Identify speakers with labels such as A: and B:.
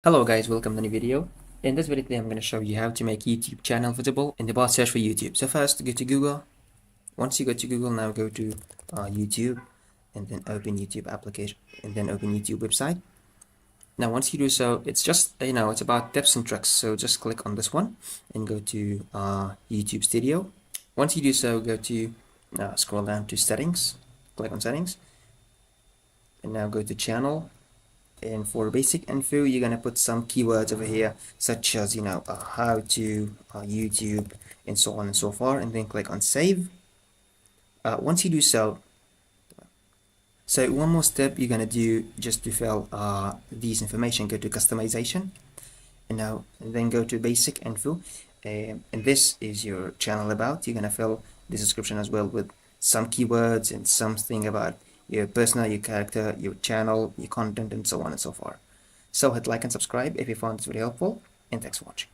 A: Hello guys, welcome to the new video. In this video today I'm going to show you how to make YouTube channel visible in the bar search for YouTube. So first go to Google. Once you go to Google, now go to YouTube and then open YouTube application and then open YouTube website. Now once you do so, it's just it's about tips and tricks. So just click on this one and go to YouTube Studio. Once you do so, go to scroll down to settings, click on settings, and now go to channel. And for basic info, you're gonna put some keywords over here, such as how to YouTube and so on and so forth, and then click on save. Once you do so, one more step you're gonna do just to fill these information. Go to customization, and then go to basic info, and this is your channel about. You're gonna fill the description as well with some keywords and something about your persona, your character, your channel, your content, and so on and so forth. So hit like and subscribe if you found this video helpful, and thanks for watching.